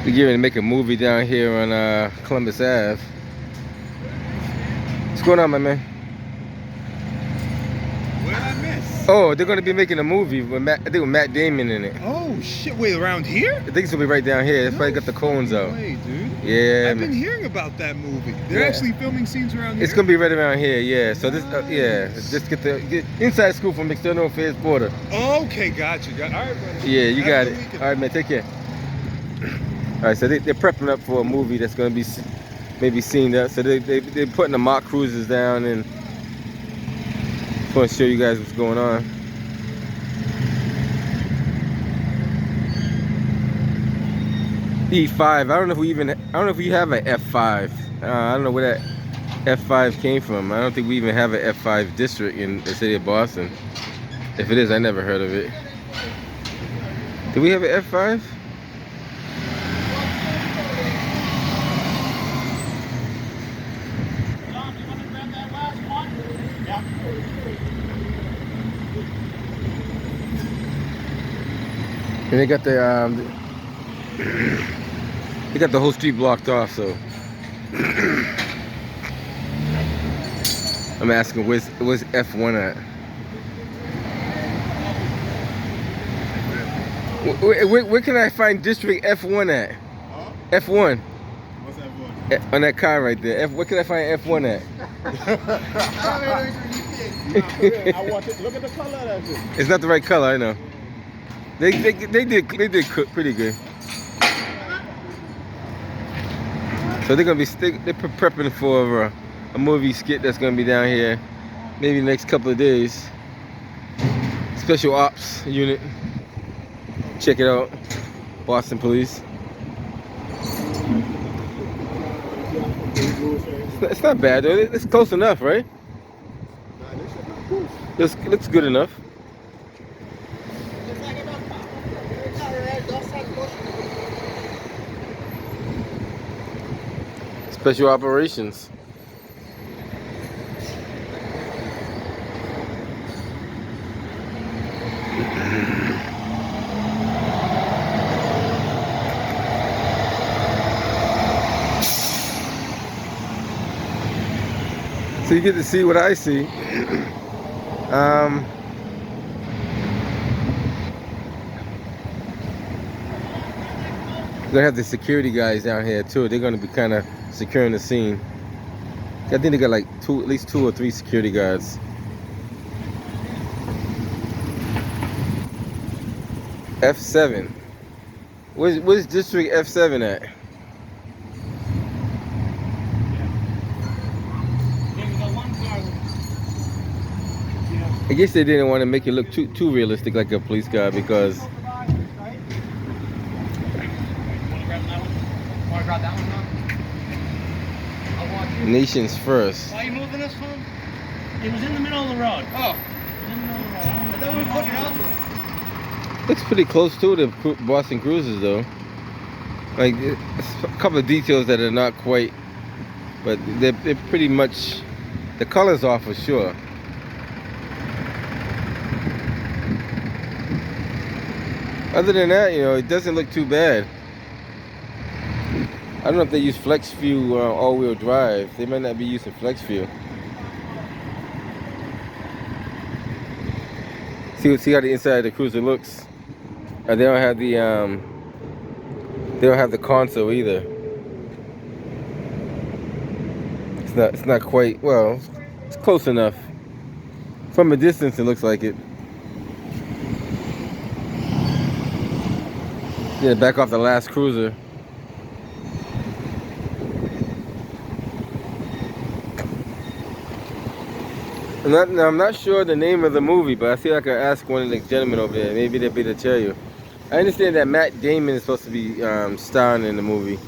We're getting ready to make a movie down here on Columbus Ave. What's going on, my man? What did I miss? Oh, they're gonna be making a movie with I think with Matt Damon in it. Oh shit! Wait, around here? I think it's gonna be right down here. That's why they got the cones out. Way, dude. Yeah. I've been hearing about that movie. They're actually filming scenes around here. It's gonna be right around here, yeah. So this, just get inside scoop from External Affairs Porter. Okay, gotcha. All right, brother. Yeah, you got it. All right, man. Take care. All right, so they're prepping up for a movie that's gonna be maybe seen that. So they're putting the mock cruisers down, and just want to show you guys what's going on. E5. I don't know if we have an F5. I don't know where that F5 came from. I don't think we even have an F5 district in the city of Boston. If it is, I never heard of it. Do we have an F5? And they got the whole street blocked off, so I'm asking where's F1 at? Where can I find District F1 at? Huh? F1. What's F1? On that car right there. Where can I find F1 at? I want it. Look at the color of that shit. It's not the right color, I know. They did pretty good. So they're prepping for a movie skit that's gonna be down here, maybe the next couple of days. Special Ops Unit. Check it out, Boston Police. It's not bad though. It's close enough, right? It looks good enough. Special operations. So you get to see what I see. We're gonna have the security guys down here too. They're gonna be kind of securing the scene. I think they got like at least two or three security guards. F7. Where's District F7 at? I guess they didn't want to make it look too realistic like a police car because nations first. Why are you moving this from? It was in the middle of the road. Oh. In the middle of the road. I thought we put it out there. Looks pretty close to the Boston Cruisers though. Like a couple of details that are not quite, but they're pretty much, the colors off for sure. Other than that, you know, it doesn't look too bad. I don't know if they use flex fuel or all-wheel drive. They might not be using flex fuel. See how the inside of the cruiser looks. They don't have the console either. It's not quite, well, it's close enough. From a distance it looks like it. Yeah, back off the last cruiser. I'm not sure the name of the movie, but I feel like I could ask one of the gentlemen over there. Maybe they'll be able to tell you. I understand that Matt Damon is supposed to be starring in the movie.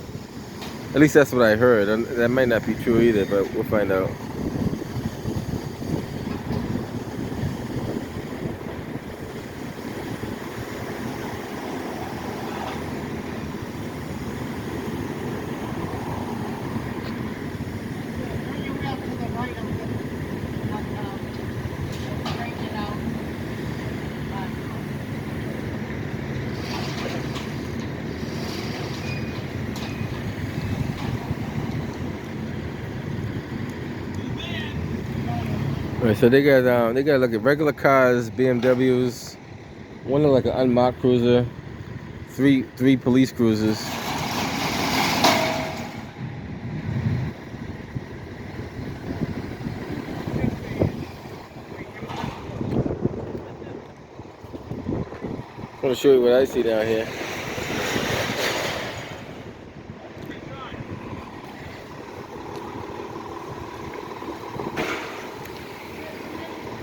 At least that's what I heard. That might not be true either, but we'll find out. Alright, so they got like regular cars, BMWs, one like an unmarked cruiser, three police cruisers. I want to show you what I see down here.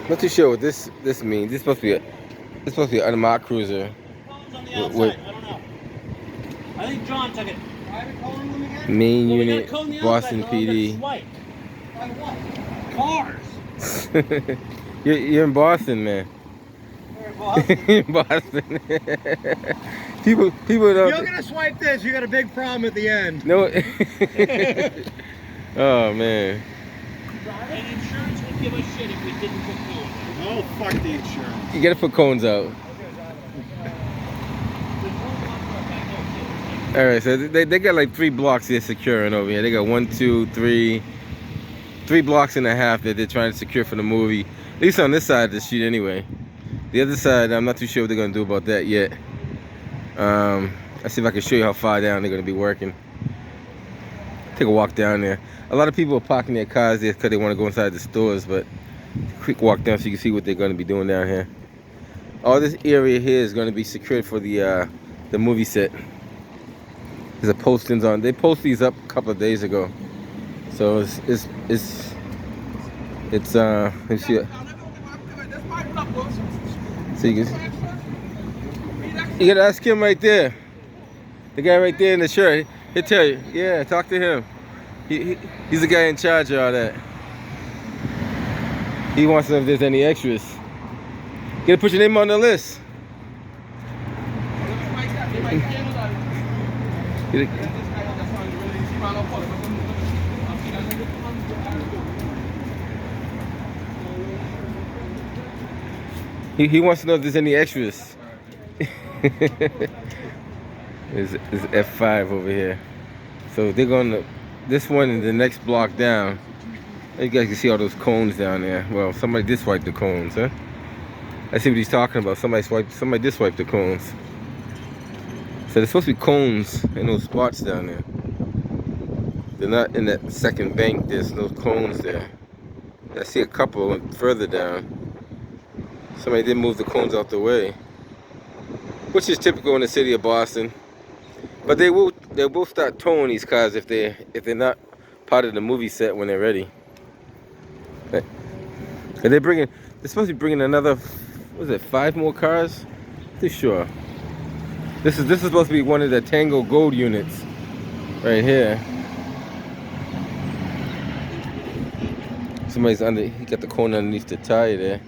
Not too sure what this means. This supposed to be an unmarked cruiser. On the outside, I don't know. I think John took it. Why are we calling them again? Main Well, we unit, gotta cone the Boston outside, PD. By what? Cars. You're in Boston, man. We're in Boston. In Boston. people don't. If you're gonna swipe this, you got a big problem at the end. No. Oh man. And insurance would give us shit if we didn't put cones. Oh, fuck the insurance. You gotta put cones out. All right, so they got like 3 blocks they're securing over here. They got 1, 2, 3 blocks and a half that they're trying to secure for the movie. At least on this side of the street, anyway. The other side, I'm not too sure what they're gonna do about that yet. Let's see if I can show you how far down they're gonna be working. Take a walk down there. A lot of people are parking their cars there because they want to go inside the stores, but quick walk down so you can see what they're going to be doing down here. All this area here is going to be secured for the movie set. There's a postings on. They post these up a couple of days ago, so it's let me see it. So you gotta ask him right there. The guy right there in the shirt. He'll tell you. Yeah, talk to him. He's the guy in charge of all that. He wants to know if there's any extras. You gotta put your name on the list. He wants to know if there's any extras. There's F5 over here. So they're gonna, this one is the next block down. You guys can see all those cones down there. Well, somebody did swipe the cones, huh? I see what he's talking about. Somebody did swipe the cones. So there's supposed to be cones in those spots down there. They're not in that second bank. There's no cones there. I see a couple further down. Somebody did move the cones out the way, which is typical in the city of Boston. But they will start towing these cars if they're not part of the movie set when they're ready. And they're supposed to be bringing another, what is it, 5 more cars? I'm not sure. This is supposed to be one of the Tango Gold units right here. Somebody's he got the cone underneath the tire there.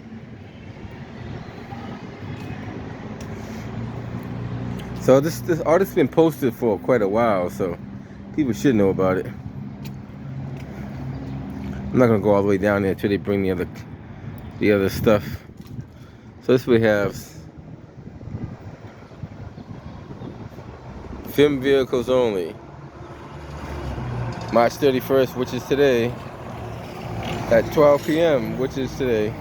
So this artist's been posted for quite a while, so people should know about it. I'm not gonna go all the way down there until they bring the other stuff. So this we have film vehicles only. March 31st, which is today, at 12 p.m., which is today.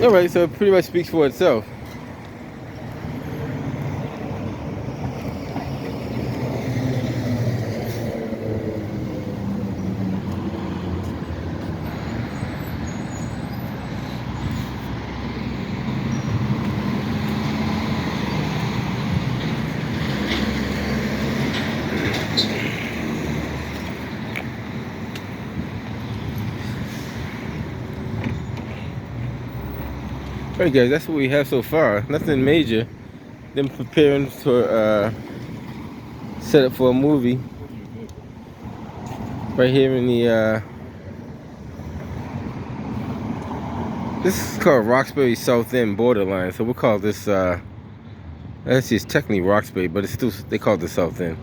All right, so it pretty much speaks for itself. Alright guys, that's what we have so far. Nothing major. Them preparing for set up for a movie. Right here in the this is called Roxbury South End borderline. So we'll call this actually it's technically Roxbury, but it's still, they call it the South End.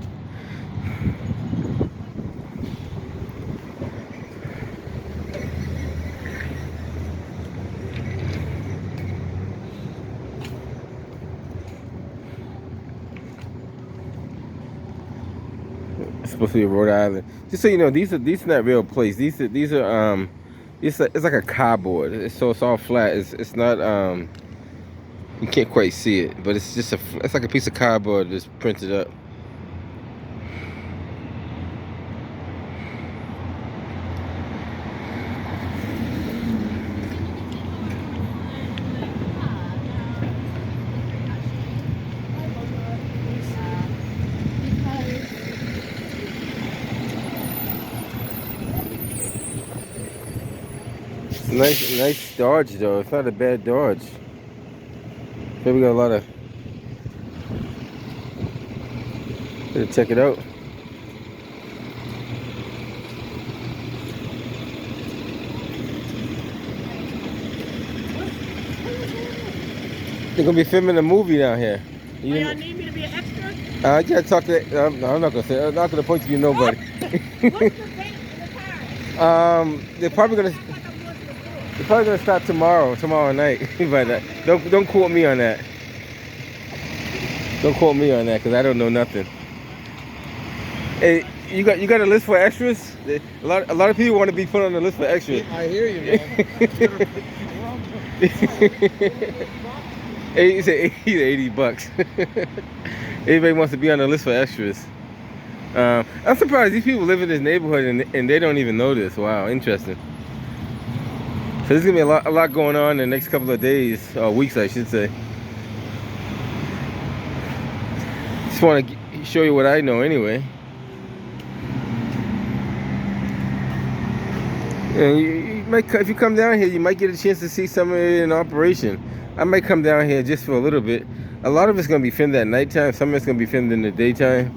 It's supposed to be Rhode Island. Just so you know, these are not real plates. These are it's like a cardboard. It's all flat. It's not you can't quite see it, but it's just it's like a piece of cardboard that's printed up. Nice Dodge though. It's not a bad Dodge. Here we got a lot of. Better check it out. They're gonna be filming a movie down here. You need me to be an extra? I can't talk to. No, I'm not gonna say. I'm not gonna point to you, nobody. What's the date in the car? They're probably gonna start tomorrow night. But don't quote me on that. Don't quote me on that, because I don't know nothing. Hey, you got a list for extras? A lot of people want to be put on the list for extras. I hear you, man. Hey, he said 80 bucks. Everybody wants to be on the list for extras. I'm surprised these people live in this neighborhood and they don't even know this. Wow, interesting. So there's gonna be a lot going on in the next couple of days, or weeks, I should say. Just want to show you what I know anyway. And you might, if you come down here, you might get a chance to see some of it in operation. I might come down here just for a little bit. A lot of it's gonna be filmed at nighttime. Some of it's gonna be filmed in the daytime,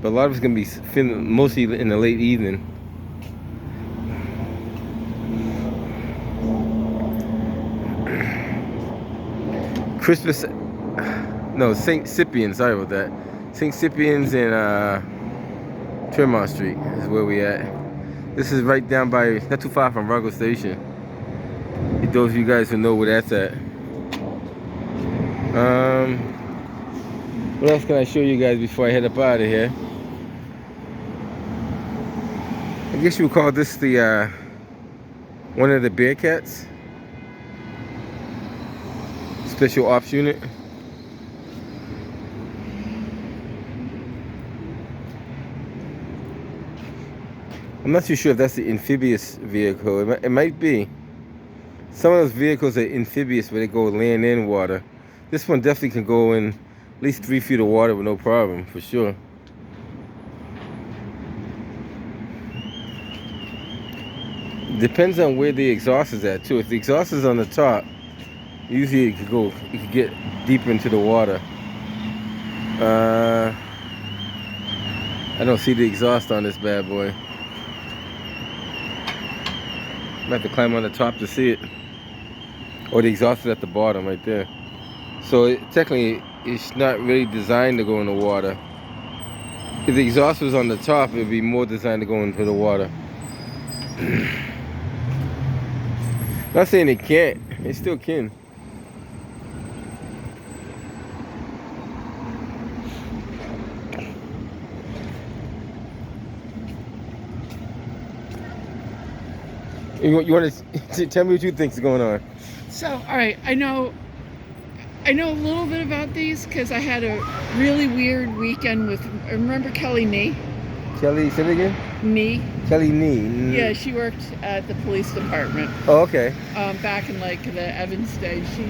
but a lot of it's gonna be filmed mostly in the late evening. St. Cyprian's, sorry about that. St. Cyprian's in Tremont Street is where we at. This is right down by, not too far from Ruggles Station. Those of you guys who know where that's at. What else can I show you guys before I head up out of here? I guess you would call this the one of the Bearcats Special Ops Unit. I'm not too sure if that's the amphibious vehicle. It might be. Some of those vehicles are amphibious where they go land in water. This one definitely can go in at least 3 feet of water with no problem, for sure. Depends on where the exhaust is at too. If the exhaust is on the top, usually it could get deeper into the water. I don't see the exhaust on this bad boy. I have to climb on the top to see it. Or the exhaust is at the bottom right there. So technically, it's not really designed to go in the water. If the exhaust was on the top, it would be more designed to go into the water. Not saying it can't. It still can. You want to tell me what you think is going on? So, all right, I know a little bit about these because I had a really weird weekend with. Remember Kelly Nee? Kelly, say it again. Nee. Kelly Nee. Yeah, she worked at the police department. Oh, okay. Back in like the Evans days, she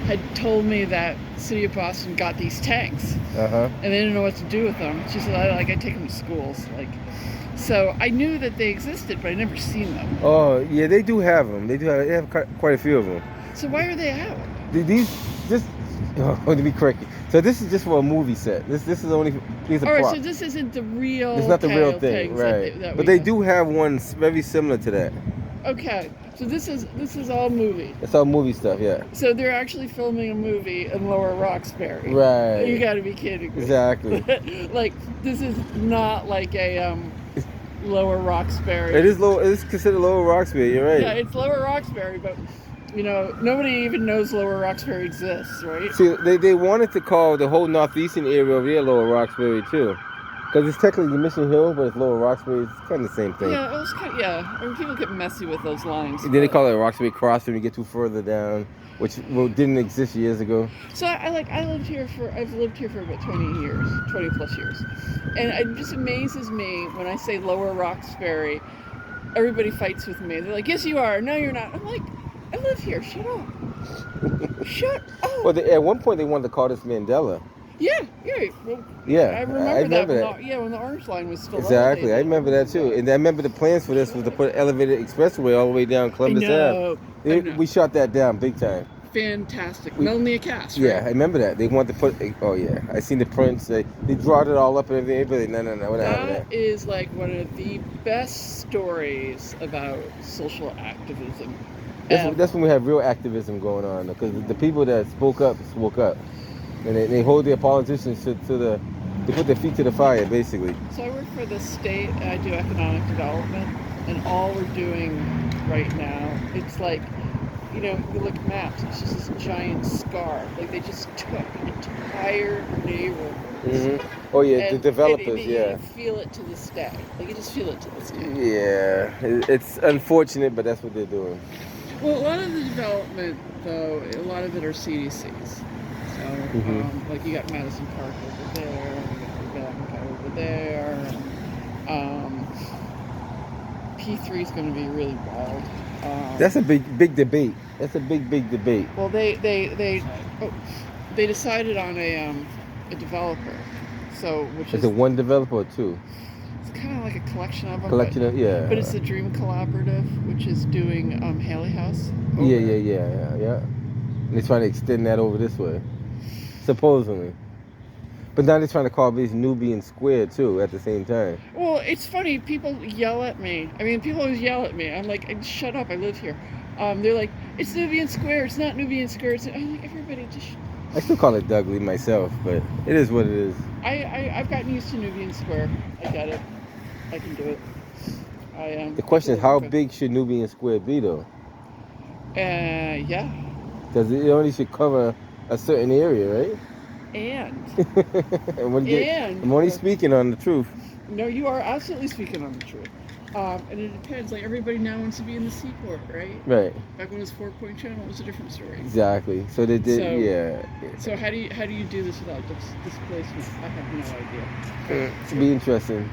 had told me that City of Boston got these tanks, and they didn't know what to do with them. She said, I take them to schools, like. So I knew that they existed, but I never seen them. Oh yeah, they do have them. They have quite a few of them. So why are they out? To be correct. So this is just for a movie set. This is only piece of prop. So this isn't the real. It's not the real thing, right? But they do have one very similar to that. Okay, so this is all movie. It's all movie stuff, yeah. So they're actually filming a movie in Lower Roxbury. Right. You got to be kidding me. Exactly. Like this is not like a Lower Roxbury. It is low. It is considered Lower Roxbury. You're right. Yeah, it's Lower Roxbury, but you know nobody even knows Lower Roxbury exists, right? See, they wanted to call the whole northeastern area over there Lower Roxbury too. Because it's technically Mission Hill, but it's Lower Roxbury. It's kind of the same thing. Yeah, it was kind of, yeah. I mean, people get messy with those lines. And then they call it Roxbury Crossing when you get too further down, which didn't exist years ago. So I've lived here for about 20 years, 20 plus years. And it just amazes me when I say Lower Roxbury, everybody fights with me. They're like, yes, you are. No, you're not. I'm like, I live here. Shut up. Shut up. Well, at one point they wanted to call this Mandela. Yeah. Well, Yeah, I remember that. When the Orange Line was still exactly. elevated. I remember that too. And I remember the plans for this was to put an elevated expressway all the way down Columbus Ave. We shot that down big time. Fantastic. Melania Cass, right? Yeah, I remember that. They wanted to put, oh yeah, I seen the prints. They drawed it all up and everything, but no, we're not having that. That is like one of the best stories about social activism. That's when we have real activism going on, because the people that spoke up. And they hold their politicians they put their feet to the fire, basically. So I work for the state and I do economic development, and all we're doing right now, it's like, you look at maps, it's just this giant scar. Like they just took entire neighborhoods. Mm-hmm. Oh yeah, the developers, yeah. You feel it to this day. Like you just feel it to this day. Yeah, it's unfortunate, but that's what they're doing. Well, a lot of the development, though, a lot of it are CDCs. So, like you got Madison Park over there, and you got Development over there. P3 is going to be really wild. That's a big debate. That's a big debate. Well, they decided on a developer. So, Is it one developer or two? It's kind of like a collection of them. Yeah. But it's the Dream Collaborative, which is doing Haley House. Yeah. And they're trying to extend that over this way, supposedly. But now they're trying to call these Nubian Square too at the same time. Well, it's funny. People yell at me. I mean, people always yell at me. I'm like, shut up. I live here. They're like, it's Nubian Square. It's not Nubian Square. I'm like, everybody just. I still call it Dudley myself, but it is what it is. I've gotten used to Nubian Square. I get it. I can do it. The question is, how big should Nubian Square be, though? Yeah. Because it only should cover a certain area, right? And I'm only speaking on the truth. No, you are absolutely speaking on the truth. And it depends. Like everybody now wants to be in the seaport, right? Right. Back when it was 4-point channel, it was a different story. Exactly. So they did. Yeah. So how do you do this without displacement? I have no idea. It'll be interesting.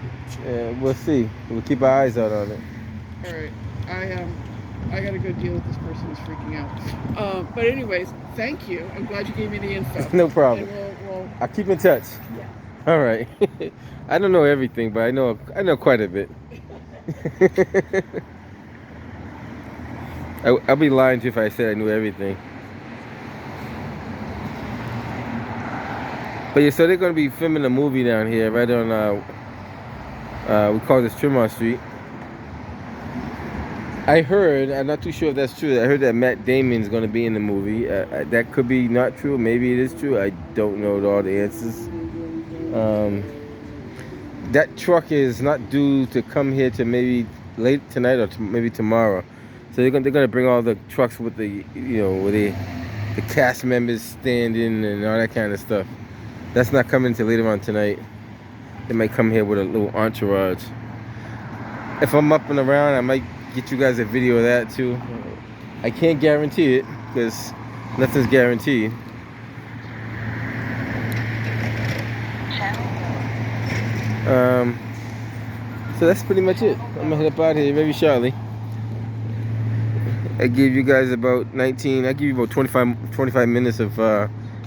We'll see. We'll keep our eyes out on it. All right. I got to go deal with this person who's freaking out. But anyways, thank you. I'm glad you gave me the info. No problem. And I'll keep in touch. Yeah. All right. I don't know everything, but I know quite a bit. I'll be lying to you if I said I knew everything. But yeah, so they're going to be filming a movie down here, right on, we call this Tremont Street. I heard, I'm not too sure if that's true, I heard that Matt Damon's going to be in the movie. That could be not true, maybe it is true. I don't know all the answers. That truck is not due to come here to maybe late tonight or maybe tomorrow. So they're gonna bring all the trucks with the where the cast members standing and all that kind of stuff. That's not coming until later on tonight. They might come here with a little entourage. If I'm up and around, I might get you guys a video of that too. I can't guarantee it because nothing's guaranteed. So that's pretty much it. I'm gonna head up out here very shortly. I gave you guys about I give you about 25 minutes of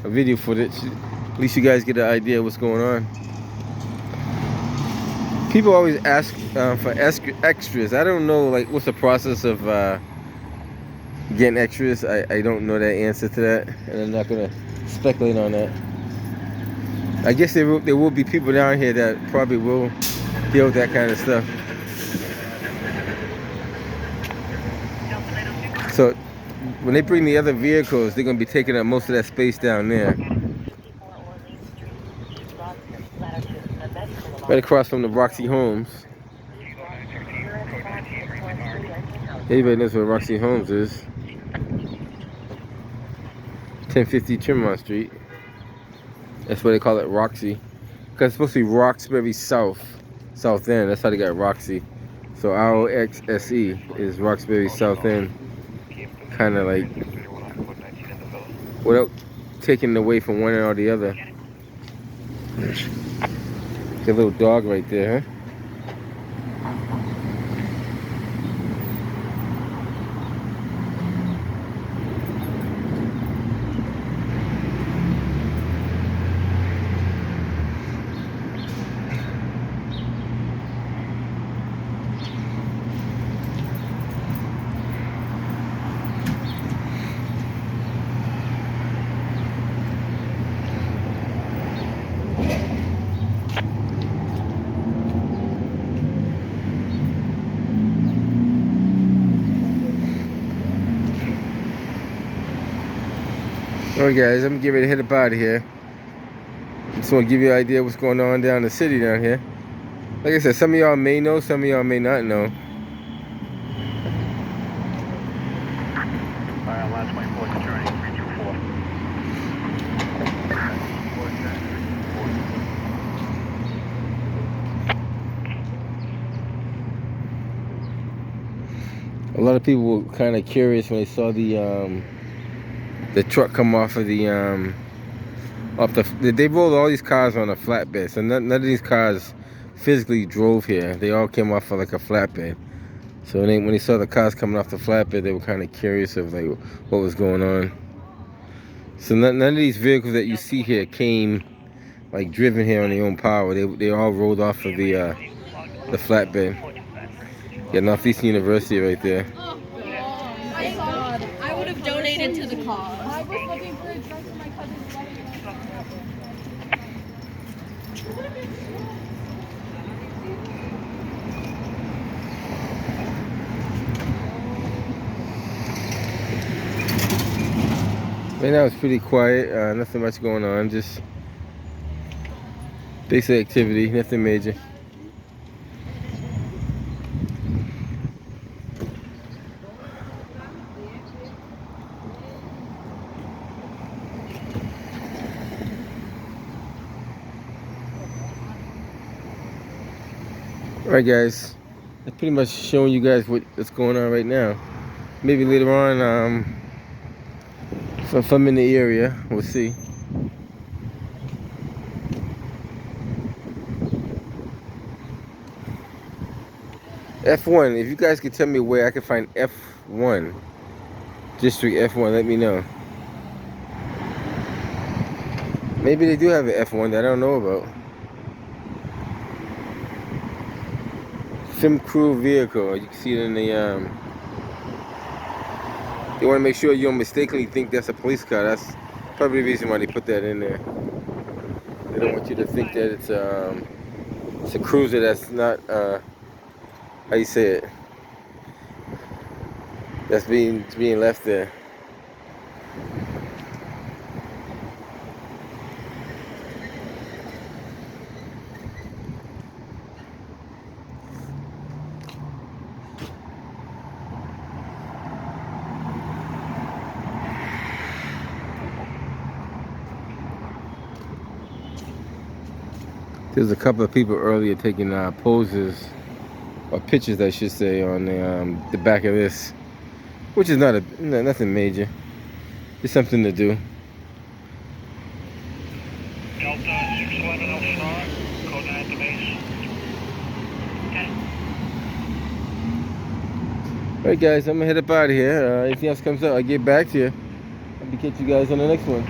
video footage. At least you guys get an idea of what's going on. People always ask for extras. I don't know what's the process of getting extras. I don't know that answer to that, and I'm not gonna speculate on that. I guess there will be people down here that probably will deal with that kind of stuff. So when they bring the other vehicles, they're going to be taking up most of that space down there. Right across from the Roxy Homes. Everybody knows where Roxy Homes is. 1050 Tremont Street. That's why they call it Roxy. Because it's supposed to be Roxbury South End. That's how they got Roxy. So ROXSE is Roxbury South End. Kind of like, without taking away from one or the other. Get a little dog right there, huh? Alright guys, I'm gonna get ready to head up out of here. Just want to give you an idea of what's going on down in the city down here. Like I said, some of y'all may know, some of y'all may not know. Alright, last my fourth journey, 324. A lot of people were kind of curious when they saw the truck come off of the they rolled all these cars on a flatbed, so none of these cars physically drove here. They all came off of like a flatbed. So when they saw the cars coming off the flatbed, they were kind of curious of like what was going on. So none of these vehicles that you see here came like driven here on their own power. They all rolled off of the flatbed. Yeah, Northeastern University right there. I would have donated to the cause. I was looking for a dress for my cousin's wedding. Right now it's pretty quiet, nothing much going on, just basic activity, nothing major. Alright guys, that's pretty much showing you guys what's going on right now. Maybe later on, if I'm in the area, we'll see. F1, if you guys could tell me where I can find F1, District F1, let me know. Maybe they do have an F1 that I don't know about. Sim crew vehicle, you can see it in the you want to make sure you don't mistakenly think that's a police car. That's probably the reason why they put that in there. They don't want you to think that it's a cruiser that's not how you say it, that's being left there. There's a couple of people earlier taking poses, or pictures I should say, on the back of this, which is nothing major. It's something to do. Delta 611 Elsinore, code 9 to base. Alright guys, I'm gonna head up out of here. Anything else comes up, I'll get back to you. I'll catch you guys on the next one.